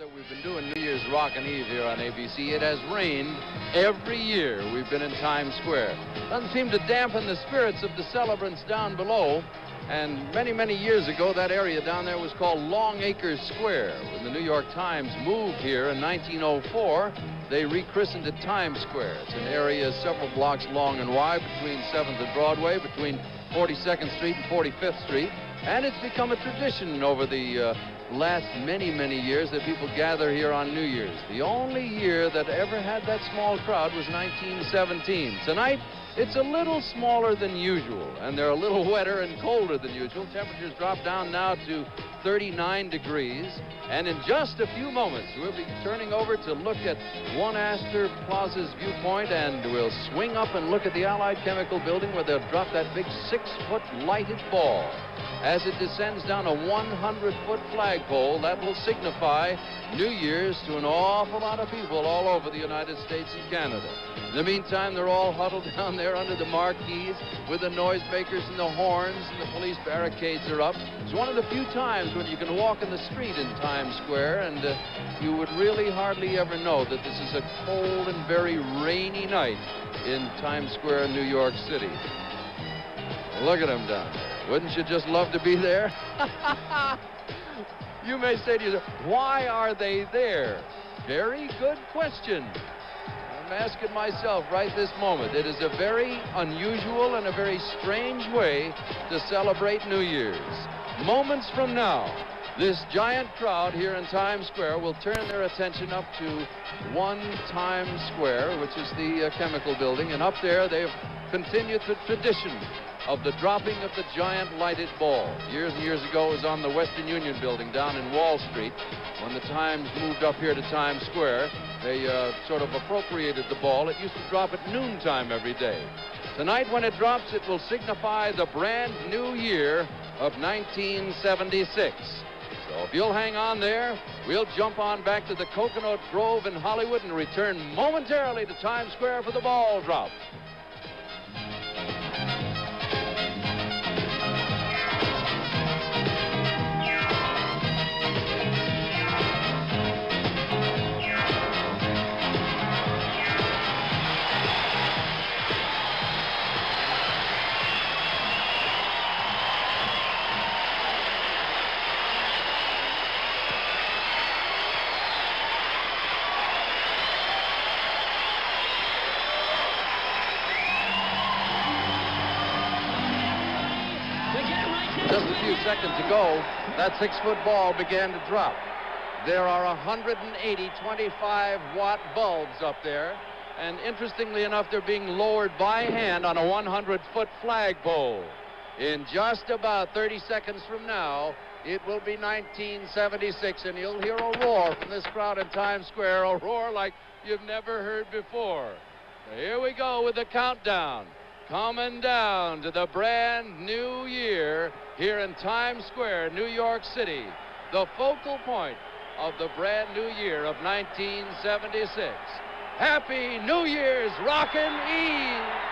That we've been doing New Year's Rockin' Eve here on ABC. It has rained every year we've been in Times Square. Doesn't seem to dampen the spirits of the celebrants down below. And many, many years ago, that area down there was called Long Acres Square. When the New York Times moved here in 1904, they rechristened it Times Square. It's an area several blocks long and wide between 7th and Broadway, between 42nd Street and 45th Street. And it's become a tradition over the last many, many years that people gather here on New Year's. The only year that ever had that small crowd was 1917. Tonight, it's a little smaller than usual, and they're a little wetter and colder than usual. Temperatures drop down now to 39 degrees, and in just a few moments, we'll be turning over to look at One Astor Plaza's viewpoint, and we'll swing up and look at the Allied Chemical Building where they'll drop that big 6-foot lighted ball. As it descends down a 100-foot flagpole, that will signify New Year's to an awful lot of people all over the United States and Canada. In the meantime, they're all huddled down there under the marquees with the noisemakers and the horns, and the police barricades are up. It's one of the few times when you can walk in the street in Times Square, and you would really hardly ever know that this is a cold and very rainy night in Times Square, New York City. Look at them down there. Wouldn't you just love to be there? You may say to yourself, why are they there? Very good question. I'm asking myself right this moment. It is a very unusual and a very strange way to celebrate New Year's. Moments from now, this giant crowd here in Times Square will turn their attention up to One Times Square, which is the chemical building, and up there they've continued the tradition of the dropping of the giant lighted ball. Years and years ago, it was on the Western Union building down in Wall Street. When the Times moved up here to Times Square, they sort of appropriated the ball. It used to drop at noontime every day. Tonight, when it drops, it will signify the brand new year of 1976. So if you'll hang on there, we'll jump on back to the Coconut Grove in Hollywood and return momentarily to Times Square for the ball drop. Just a few seconds ago, that 6-foot ball began to drop. There are 180 25-watt bulbs up there, and interestingly enough, they're being lowered by hand on a 100-foot flagpole. In just about 30 seconds from now, it will be 1976, and you'll hear a roar from this crowd in Times Square, a roar like you've never heard before. So here we go with the countdown. Coming down to the brand new year here in Times Square, New York City, the focal point of the brand new year of 1976. Happy New Year's Rockin' Eve!